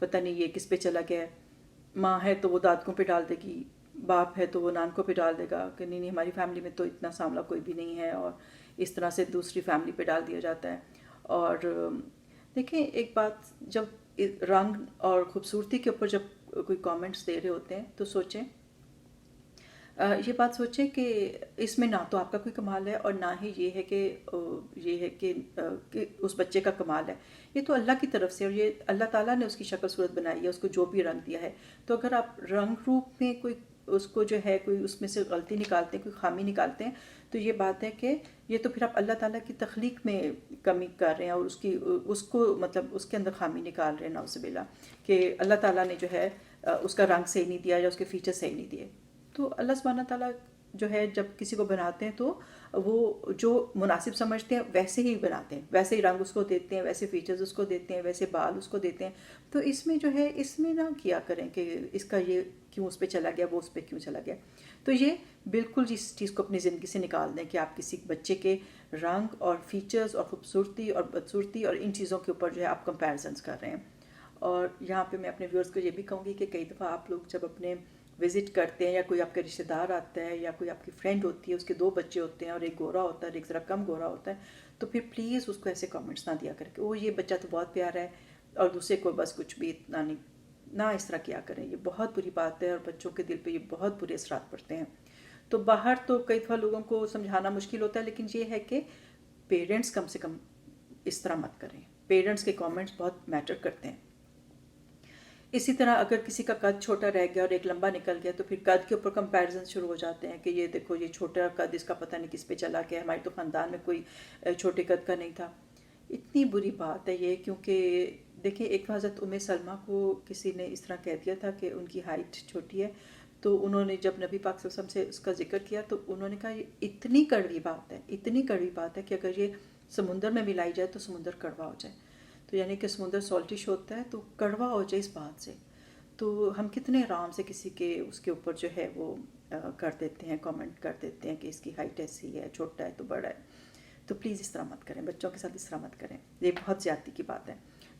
پتہ نہیں یہ کس پہ چلا گیا ہے، ماں ہے تو وہ دادکوں پہ ڈال دے گی، باپ ہے تو وہ نانکوں پہ ڈال دے گا کہ نہیں نہیں ہماری فیملی میں تو اتنا سامنا کوئی بھی نہیں ہے، اور اس طرح سے دوسری فیملی پہ ڈال دیا جاتا ہے. اور دیکھیں ایک بات، جب رنگ اور خوبصورتی کے اوپر جب کوئی کامنٹس دے رہے ہوتے ہیں تو سوچیں، یہ بات سوچیں کہ اس میں نہ تو آپ کا کوئی کمال ہے اور نہ ہی یہ ہے کہ اس بچے کا کمال ہے. یہ تو اللہ کی طرف سے، اور یہ اللہ تعالیٰ نے اس کی شکل صورت بنائی ہے، اس کو جو بھی رنگ دیا ہے. تو اگر آپ رنگ روپ میں کوئی اس کو جو ہے کوئی اس میں سے غلطی نکالتے ہیں، کوئی خامی نکالتے ہیں، تو یہ بات ہے کہ یہ تو پھر آپ اللہ تعالیٰ کی تخلیق میں کمی کر رہے ہیں، اور اس کو مطلب اس کے اندر خامی نکال رہے ہیں نعوذ باللہ، کہ اللہ تعالیٰ نے جو ہے اس کا رنگ صحیح نہیں دیا یا اس کے فیچر صحیح نہیں دیے. تو اللہ سبحانہ تعالیٰ جو ہے جب کسی کو بناتے ہیں تو وہ جو مناسب سمجھتے ہیں ویسے ہی بناتے ہیں، ویسے ہی رنگ اس کو دیتے ہیں، ویسے فیچرز اس کو دیتے ہیں، ویسے بال اس کو دیتے ہیں. تو اس میں جو ہے اس میں نہ کیا کریں کہ اس کا یہ کیوں اس پہ چلا گیا، وہ اس پہ کیوں چلا گیا. تو یہ بالکل اس چیز کو اپنی زندگی سے نکال دیں کہ آپ کسی بچے کے رنگ اور فیچرز اور خوبصورتی اور بدصورتی اور ان چیزوں کے اوپر جو ہے آپ کمپیریزنس کر رہے ہیں. اور یہاں پہ میں اپنے ویورز کو یہ بھی کہوں گی کہ کئی دفعہ آپ لوگ جب اپنے وزٹ کرتے ہیں یا کوئی آپ کا رشتہ دار آتا ہے یا کوئی آپ کی فرینڈ ہوتی ہے، اس کے 2 بچے ہوتے ہیں اور ایک گورا ہوتا ہے اور ایک ذرا کم گورا ہوتا ہے، تو پھر پلیز اس کو ایسے کامنٹس نہ دیا کریں کہ وہ یہ بچہ تو بہت پیارا ہے اور دوسرے کو بس کچھ بھی اتنا نہیں. نہ اس طرح کیا کریں، یہ بہت بری بات ہے اور بچوں کے دل پہ یہ بہت برے اثرات پڑتے ہیں. تو باہر تو کئی دفعہ لوگوں کو سمجھانا مشکل ہوتا ہے، لیکن یہ ہے کہ پیرنٹس کم سے کم اس طرح مت کریں. پیرنٹس کے کامنٹس بہت میٹر کرتے ہیں. اسی طرح اگر کسی کا قد چھوٹا رہ گیا اور ایک لمبا نکل گیا تو پھر قد کے اوپر کمپیریزن شروع ہو جاتے ہیں کہ یہ دیکھو یہ چھوٹا قد اس کا پتہ نہیں کس پہ چلا گیا، ہمارے تو خاندان میں کوئی چھوٹے قد کا نہیں تھا. اتنی بری بات ہے یہ، کیونکہ دیکھیں ایک حضرت سلمہ کو کسی نے اس طرح کہہ دیا تھا کہ ان کی ہائٹ چھوٹی ہے، تو انہوں نے جب نبی پاک صلی اللہ علیہ وسلم سے اس کا ذکر کیا تو انہوں نے کہا یہ اتنی کڑوی بات ہے کہ اگر یہ سمندر میں ملائی جائے تو سمندر کڑوا ہو جائے. تو یعنی کہ سمندر سالٹش ہوتا ہے تو کڑوا ہو جائے اس بات سے. تو ہم کتنے آرام سے کسی کے اس کے اوپر جو ہے وہ کر دیتے ہیں، کامنٹ کر دیتے ہیں کہ اس کی ہائٹ ایسی ہے، چھوٹا ہے تو بڑا ہے. تو پلیز اس طرح مت کریں، بچوں کے ساتھ اس طرح مت کریں، یہ بہت زیادتی کی بات ہے.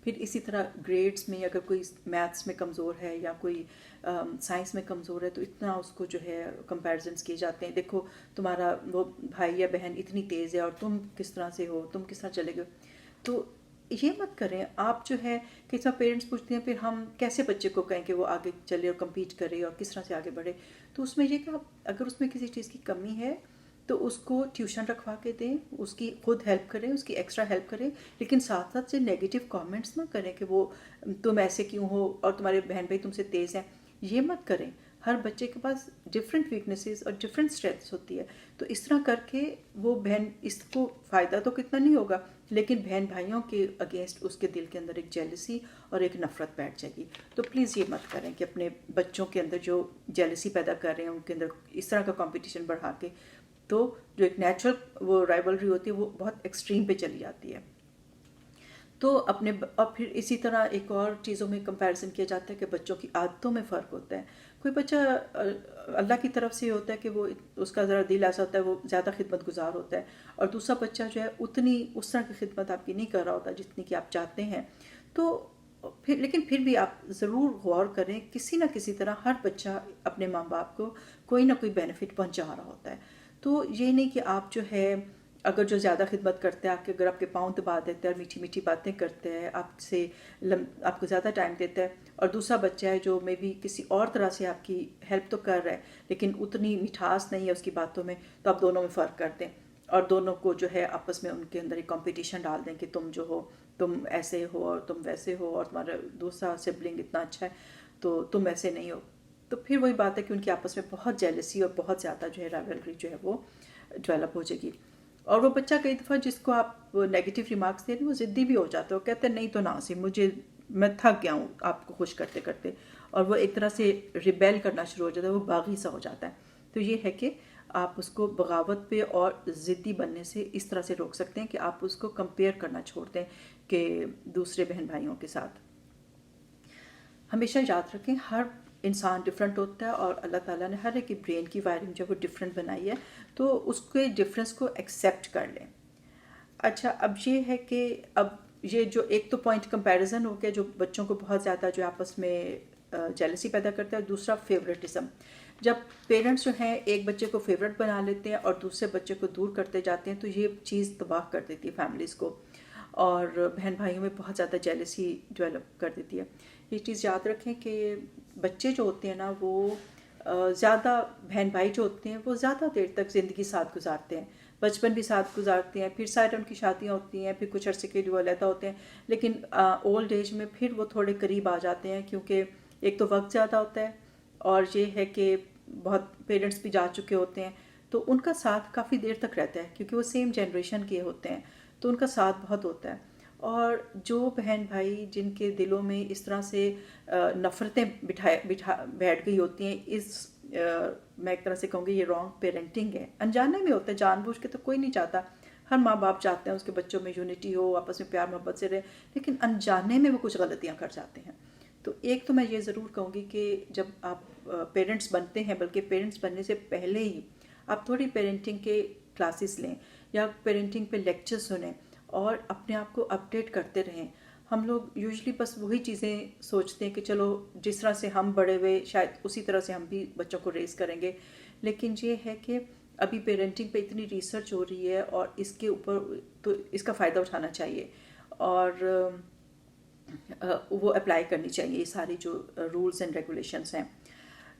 پھر اسی طرح گریڈز میں اگر کوئی میتھس میں کمزور ہے یا کوئی سائنس میں کمزور ہے تو اتنا اس کو جو ہے کمپیریزنس کیے جاتے ہیں، دیکھو تمہارا وہ بھائی یا بہن اتنی تیز ہے اور تم کس طرح سے ہو، تم کس طرح چلے گئے. تو یہ مت کریں. آپ جو ہے کہ سب پیرنٹس پوچھتے ہیں پھر ہم کیسے بچے کو کہیں کہ وہ آگے چلے اور کمپیٹ کرے اور کس طرح سے آگے بڑھے. تو اس میں یہ کہ آپ اگر اس میں کسی چیز کی کمی ہے تو اس کو ٹیوشن رکھوا کے دیں، اس کی خود ہیلپ کریں، اس کی ایکسٹرا ہیلپ کریں، لیکن ساتھ ساتھ سے نیگیٹو کامنٹس نہ کریں کہ وہ تم ایسے کیوں ہو اور تمہارے بہن بھائی تم سے تیز ہیں. یہ مت کریں. ہر بچے کے پاس ڈفرینٹ ویکنیسز اور ڈفرینٹ اسٹرینتھس ہوتی ہے. تو اس طرح کر کے وہ بہن، اس کو فائدہ تو کتنا نہیں ہوگا لیکن بہن بھائیوں کے اگینسٹ اس کے دل کے اندر ایک جیلسی اور ایک نفرت بیٹھ جائے گی. تو پلیز یہ مت کریں کہ اپنے بچوں کے اندر جو جیلسی پیدا کر رہے ہیں ان کے اندر اس طرح کا کمپٹیشن بڑھا کے، تو جو ایک نیچرل وہ رائیولری ہوتی ہے وہ بہت ایکسٹریم پہ چلی جاتی ہے. تو اور پھر اسی طرح ایک اور چیزوں میں کمپیریزن کیا جاتا ہے کہ بچوں کی عادتوں میں فرق ہوتا ہے. کوئی بچہ اللہ کی طرف سے ہوتا ہے کہ وہ اس کا ذرا دل ایسا ہوتا ہے وہ زیادہ خدمت گزار ہوتا ہے، اور دوسرا بچہ جو ہے اتنی اس طرح کی خدمت آپ کی نہیں کر رہا ہوتا جتنی کہ آپ چاہتے ہیں. تو لیکن پھر بھی آپ ضرور غور کریں، کسی نہ کسی طرح ہر بچہ اپنے ماں باپ کو کوئی نہ کوئی بینیفٹ پہنچا رہا ہوتا ہے. تو یہ نہیں کہ آپ جو ہے اگر جو زیادہ خدمت کرتے ہیں، اگر آپ کے پاؤں دبا دیتے ہیں اور میٹھی میٹھی باتیں کرتے ہیں، آپ کو زیادہ ٹائم دیتا ہے، اور دوسرا بچہ ہے جو میں بھی کسی اور طرح سے آپ کی ہیلپ تو کر رہا ہے لیکن اتنی مٹھاس نہیں ہے اس کی باتوں میں، تو آپ دونوں میں فرق کر دیں اور دونوں کو جو ہے آپس میں ان کے اندر ایک کمپٹیشن ڈال دیں کہ تم جو ہو تم ایسے ہو اور تم ویسے ہو اور تمہارا دوسرا سبلنگ اتنا اچھا ہے تو تم ایسے نہیں ہو. تو پھر وہی بات ہے کہ ان کی آپس میں بہت جیلسی اور بہت زیادہ جو ہے رائولری جو ہے وہ ڈیولپ ہو جائے گی. اور وہ بچہ کئی دفعہ جس کو آپ نیگیٹو ریمارکس دے رہے ہیں وہ ضدی بھی ہو جاتا ہے، وہ کہتے ہیں نہیں تو نہ سی میں تھک گیا ہوں آپ کو خوش کرتے کرتے، اور وہ ایک طرح سے ریبیل کرنا شروع ہو جاتا ہے، وہ باغی سا ہو جاتا ہے. تو یہ ہے کہ آپ اس کو بغاوت پہ اور ضدی بننے سے اس طرح سے روک سکتے ہیں کہ آپ اس کو کمپیئر کرنا چھوڑ دیں کہ دوسرے بہن بھائیوں کے ساتھ. ہمیشہ یاد رکھیں ہر انسان ڈفرینٹ ہوتا ہے اور اللہ تعالیٰ نے ہر ایک کی برین کی وائرنگ جو ہے وہ ڈفرینٹ بنائی ہے، تو اس کے ڈفرینس کو ایکسیپٹ کر لیں. اچھا اب یہ ہے کہ اب یہ جو ایک تو پوائنٹ کمپیریزن ہو گیا جو بچوں کو بہت زیادہ جو آپس میں جیلسی پیدا کرتا ہے. دوسرا فیوریٹزم. جب پیرنٹس جو ہیں ایک بچے کو فیوریٹ بنا لیتے ہیں اور دوسرے بچے کو دور کرتے جاتے ہیں تو یہ چیز تباہ کر دیتی ہے فیملیز کو, اور بہن بھائیوں میں بہت زیادہ جیلسی ڈیولپ کر دیتی ہے. یہ چیز یاد رکھیں کہ بچے جو ہوتے ہیں نا وہ زیادہ, بہن بھائی جو ہوتے ہیں وہ زیادہ دیر تک زندگی ساتھ گزارتے ہیں, بچپن بھی ساتھ گزارتے ہیں, پھر سائڈ ان کی شادیاں ہوتی ہیں, پھر کچھ عرصے کے لیے وہ علیحدہ ہوتے ہیں, لیکن اولڈ ایج میں پھر وہ تھوڑے قریب آ جاتے ہیں کیونکہ ایک تو وقت زیادہ ہوتا ہے اور یہ ہے کہ بہت پیرنٹس بھی جا چکے ہوتے ہیں تو ان کا ساتھ کافی دیر تک رہتا ہے کیونکہ وہ سیم جنریشن کے ہوتے ہیں تو ان کا ساتھ بہت ہوتا ہے. اور جو بہن بھائی جن کے دلوں میں اس طرح سے نفرتیں بیٹھ گئی ہوتی ہیں, میں ایک طرح سے کہوں گی یہ رانگ پیرنٹنگ ہے, انجانے میں ہوتا ہے, جان بوجھ کے تو کوئی نہیں چاہتا. ہر ماں باپ چاہتے ہیں اس کے بچوں میں یونٹی ہو, آپس میں پیار محبت سے رہے, لیکن انجانے میں وہ کچھ غلطیاں کر جاتے ہیں. تو ایک تو میں یہ ضرور کہوں گی کہ جب آپ پیرنٹس بنتے ہیں, بلکہ پیرنٹس بننے سے پہلے ہی آپ تھوڑی پیرنٹنگ کے کلاسز لیں یا پیرنٹنگ پہ لیکچر سنیں اور اپنے آپ کو اپڈیٹ کرتے رہیں. ہم لوگ یوزلی بس وہی چیزیں سوچتے ہیں کہ چلو جس طرح سے ہم بڑے ہوئے شاید اسی طرح سے ہم بھی بچوں کو ریز کریں گے, لیکن یہ ہے کہ ابھی پیرنٹنگ پہ اتنی ریسرچ ہو رہی ہے اور اس کے اوپر تو اس کا فائدہ اٹھانا چاہیے اور وہ اپلائی کرنی چاہیے یہ ساری جو رولز اینڈ ریگولیشنس ہیں.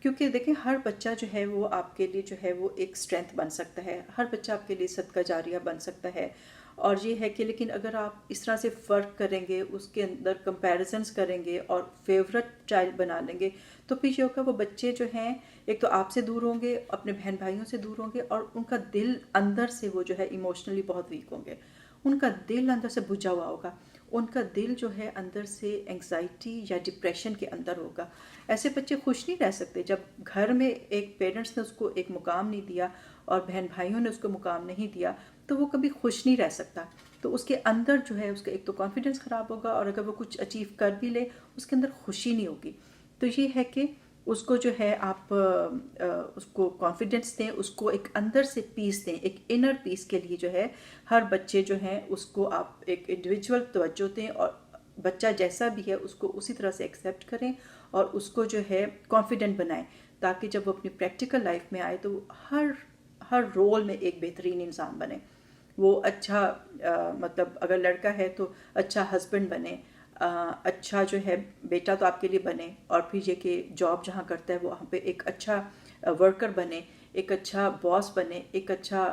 کیونکہ دیکھیں ہر بچہ جو ہے وہ آپ کے لیے جو ہے وہ ایک اسٹرینتھ بن سکتا ہے, ہر بچہ آپ کے لیے صدقہ جاریہ بن سکتا ہے. اور یہ ہے کہ لیکن اگر آپ اس طرح سے فرق کریں گے, اس کے اندر کمپیریزنس کریں گے اور فیورٹ چائلڈ بنا لیں گے تو پھر یہ ہوگا وہ بچے جو ہیں ایک تو آپ سے دور ہوں گے, اپنے بہن بھائیوں سے دور ہوں گے, اور ان کا دل اندر سے وہ جو ہے ایموشنلی بہت ویک ہوں گے, ان کا دل اندر سے بجھا ہوا ہوگا, ان کا دل جو ہے اندر سے انگزائٹی یا ڈپریشن کے اندر ہوگا. ایسے بچے خوش نہیں رہ سکتے. جب گھر میں ایک پیرنٹس نے اس کو ایک مقام نہیں دیا اور بہن بھائیوں نے اس کو مقام نہیں دیا تو وہ کبھی خوش نہیں رہ سکتا. تو اس کے اندر جو ہے اس کا ایک تو کانفیڈنس خراب ہوگا, اور اگر وہ کچھ اچیو کر بھی لے اس کے اندر خوشی نہیں ہوگی. تو یہ ہے کہ اس کو جو ہے آپ اس کو کانفیڈنس دیں, اس کو ایک اندر سے پیس دیں, ایک انر پیس کے لیے جو ہے ہر بچے جو ہیں اس کو آپ ایک انڈیویجول توجہ دیں اور بچہ جیسا بھی ہے اس کو اسی طرح سے ایکسیپٹ کریں اور اس کو جو ہے کانفیڈنٹ بنائیں تاکہ جب وہ اپنی پریکٹیکل لائف میں آئے تو ہر رول میں ایک بہترین انسان بنے. وہ اچھا مطلب اگر لڑکا ہے تو اچھا ہسبینڈ بنے, اچھا جو ہے بیٹا تو آپ کے لیے بنے, اور پھر یہ کہ جاب جہاں کرتا ہے وہاں پہ ایک اچھا ورکر بنے, ایک اچھا باس بنے, ایک اچھا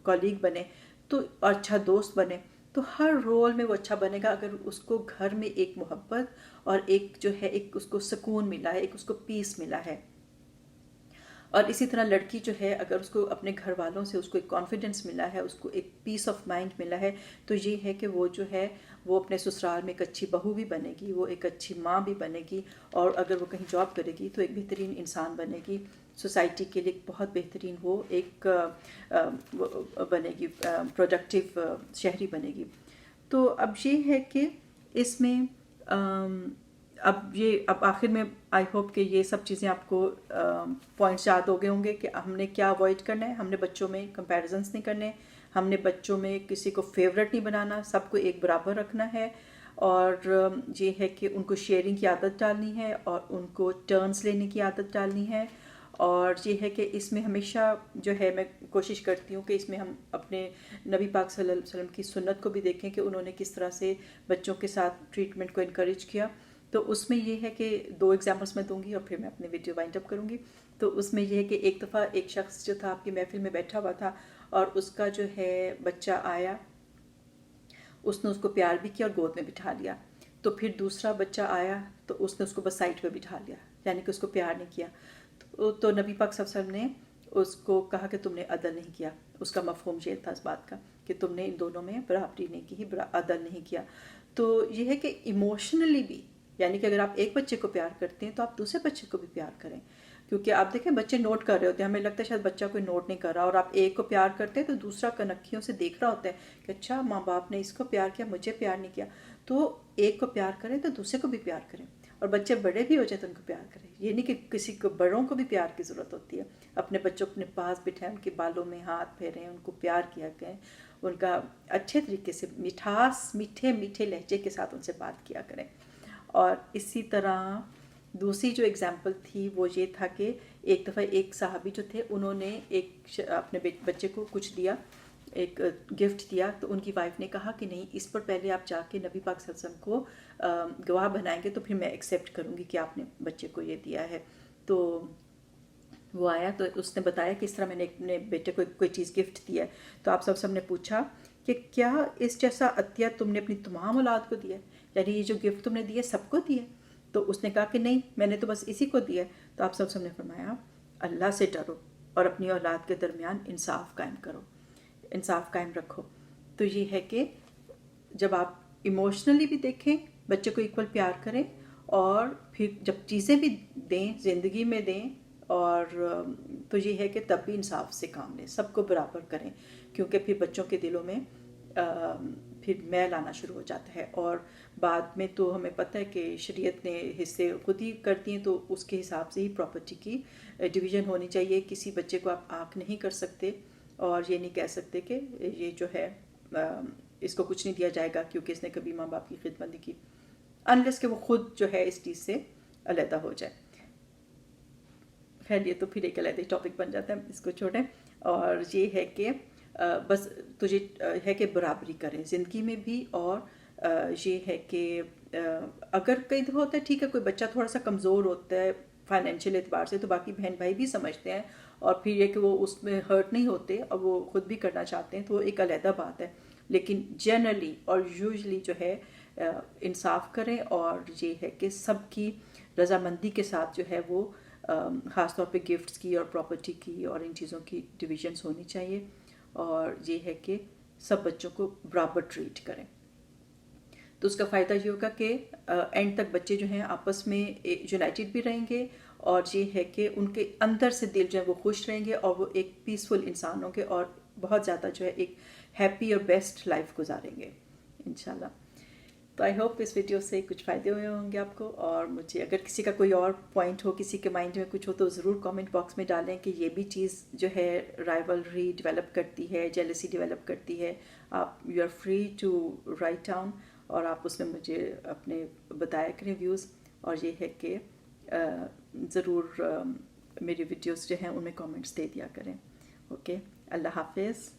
کولیگ بنے, تو اچھا دوست بنے. تو ہر رول میں وہ اچھا بنے گا اگر اس کو گھر میں ایک محبت اور ایک جو ہے ایک اس کو سکون ملا ہے, ایک اس کو پیس ملا ہے. اور اسی طرح لڑکی جو ہے اگر اس کو اپنے گھر والوں سے اس کو ایک کانفیڈنس ملا ہے, اس کو ایک پیس آف مائنڈ ملا ہے, تو یہ ہے کہ وہ جو ہے وہ اپنے سسرال میں ایک اچھی بہو بھی بنے گی, وہ ایک اچھی ماں بھی بنے گی, اور اگر وہ کہیں جاب کرے گی تو ایک بہترین انسان بنے گی, سوسائٹی کے لیے ایک بہت بہترین وہ ایک بنے گی, پروڈکٹیو شہری بنے گی. تو اب یہ ہے کہ اس میں اب آخر میں آئی ہوپ کہ یہ سب چیزیں آپ کو پوائنٹس یاد ہو گئے ہوں گے کہ ہم نے کیا اوائڈ کرنا ہے. ہم نے بچوں میں کمپیریزنس نہیں کرنے, ہم نے بچوں میں کسی کو فیوریٹ نہیں بنانا, سب کو ایک برابر رکھنا ہے, اور یہ ہے کہ ان کو شیئرنگ کی عادت ڈالنی ہے اور ان کو ٹرنس لینے کی عادت ڈالنی ہے. اور یہ ہے کہ اس میں ہمیشہ جو ہے میں کوشش کرتی ہوں کہ اس میں ہم اپنے نبی پاک صلی اللہ علیہ وسلم کی سنت کو بھی دیکھیں کہ انہوں نے کس طرح سے بچوں کے ساتھ ٹریٹمنٹ کو انکریج کیا. تو اس میں یہ ہے کہ 2 ایگزامپلس میں دوں گی اور پھر میں اپنے ویڈیو وائنڈ اپ کروں گی. تو اس میں یہ ہے کہ ایک دفعہ ایک شخص جو تھا آپ کی محفل میں بیٹھا ہوا تھا اور اس کا جو ہے بچہ آیا, اس نے اس کو پیار بھی کیا اور گود میں بٹھا لیا. تو پھر دوسرا بچہ آیا تو اس نے اس کو بس سائڈ پہ بٹھا لیا, یعنی کہ اس کو پیار نہیں کیا. تو نبی پاک صلی اللہ علیہ وسلم نے اس کو کہا کہ تم نے عدل نہیں کیا. اس کا مفہوم یہ تھا اس بات کا کہ تم نے ان دونوں میں برابری نہیں کی, عدل نہیں کیا. تو یہ ہے کہ ایموشنلی بھی, یعنی کہ اگر آپ ایک بچے کو پیار کرتے ہیں تو آپ دوسرے بچے کو بھی پیار کریں, کیونکہ آپ دیکھیں بچے نوٹ کر رہے ہوتے ہیں, ہمیں لگتا ہے شاید بچہ کوئی نوٹ نہیں کر رہا, اور آپ ایک کو پیار کرتے ہیں تو دوسرا کنکھیوں سے دیکھ رہا ہوتا ہے کہ اچھا ماں باپ نے اس کو پیار کیا, مجھے پیار نہیں کیا. تو ایک کو پیار کریں تو دوسرے کو بھی پیار کریں. اور بچے بڑے بھی ہو جائیں تو ان کو پیار کریں. یہ نہیں کہ کسی کو بڑوں کو بھی پیار کی ضرورت ہوتی ہے. اپنے بچوں کو اپنے پاس بٹھائیں, ان کے بالوں میں ہاتھ پھیریں, ان کو پیار کیا کریں, ان کا اچھے طریقے سے میٹھے میٹھے لہجے کے ساتھ ان سے بات کیا کریں. اور اسی طرح دوسری جو اگزامپل تھی وہ یہ تھا کہ ایک دفعہ ایک صحابی جو تھے انہوں نے اپنے بچے کو کچھ دیا, ایک گفٹ دیا, تو ان کی وائف نے کہا کہ نہیں, اس پر پہلے آپ جا کے نبی پاک صلی اللہ علیہ وسلم کو گواہ بنائیں گے تو پھر میں ایکسیپٹ کروں گی کہ آپ نے بچے کو یہ دیا ہے. تو وہ آیا تو اس نے بتایا کہ اس طرح میں نے اپنے بیٹے کو کوئی چیز گفٹ دیا ہے. تو آپ سب نے پوچھا کہ کیا اس جیسا عطیہ تم نے اپنی تمام اولاد کو دیا ہے, یعنی یہ جو گفٹ تم نے دیا سب کو دیا؟ تو اس نے کہا کہ نہیں, میں نے تو بس اسی کو دیا ہے. تو آپ سب نے فرمایا اللہ سے ڈرو اور اپنی اولاد کے درمیان انصاف قائم کرو, انصاف قائم رکھو. تو یہ ہے کہ جب آپ ایموشنلی بھی دیکھیں, بچے کو ایکول پیار کریں, اور پھر جب چیزیں بھی دیں, زندگی میں دیں, اور تو یہ ہے کہ تب بھی انصاف سے کام لیں, سب کو برابر کریں, کیونکہ پھر بچوں کے دلوں میں پھر میل آنا شروع ہو جاتا ہے. اور بعد میں تو ہمیں پتہ ہے کہ شریعت نے حصے خود ہی کرتی ہیں, تو اس کے حساب سے ہی پراپرٹی کی ڈویژن ہونی چاہیے. کسی بچے کو آپ آنکھ نہیں کر سکتے اور یہ نہیں کہہ سکتے کہ یہ جو ہے اس کو کچھ نہیں دیا جائے گا کیونکہ اس نے کبھی ماں باپ کی خدمت نہیں کی, انلیس کہ وہ خود جو ہے اس چیز سے علیحدہ ہو جائے. خیر یہ تو پھر ایک علیحدہ ٹاپک بن جاتا ہے, اس کو چھوڑیں. اور یہ ہے کہ بس تجھے ہے کہ برابری کریں زندگی میں بھی. اور یہ ہے کہ اگر کئی دفعہ ہوتا ہے ٹھیک ہے کوئی بچہ تھوڑا سا کمزور ہوتا ہے فائنینشیل اعتبار سے, تو باقی بہن بھائی بھی سمجھتے ہیں, اور پھر یہ کہ وہ اس میں ہرٹ نہیں ہوتے اور وہ خود بھی کرنا چاہتے ہیں, تو وہ ایک علیحدہ بات ہے. لیکن جنرلی اور یوزلی جو ہے انصاف کریں, اور یہ ہے کہ سب کی رضامندی کے ساتھ جو ہے وہ خاص طور پہ گفٹس کی اور پراپرٹی کی اور ان چیزوں کی ڈویژنس ہونی چاہیے. اور یہ ہے کہ سب بچوں کو برابر ٹریٹ کریں. تو اس کا فائدہ یہ ہوگا کہ اینڈ تک بچے جو ہیں آپس میں یونائٹڈ بھی رہیں گے, اور یہ ہے کہ ان کے اندر سے دل جو ہے وہ خوش رہیں گے, اور وہ ایک پیسفل انسان ہوں گے, اور بہت زیادہ جو ہے ایک ہیپی اور بیسٹ لائف گزاریں گے انشاءاللہ. تو آئی ہوپ اس ویڈیو سے کچھ فائدے ہوئے ہوں گے آپ کو. اور مجھے اگر کسی کا کوئی اور پوائنٹ ہو, کسی کے مائنڈ میں کچھ ہو, تو ضرور کامنٹ باکس میں ڈالیں کہ یہ بھی چیز جو ہے رائیولری ڈیولپ کرتی ہے, جیلسی ڈیولپ کرتی ہے. آپ you are free to write down, اور آپ اس میں مجھے اپنے بتایا کریں ویوز. اور یہ ہے کہ ضرور میری ویڈیوز جو ہیں ان میں کامنٹس دے دیا کریں. اوکے, اللہ حافظ.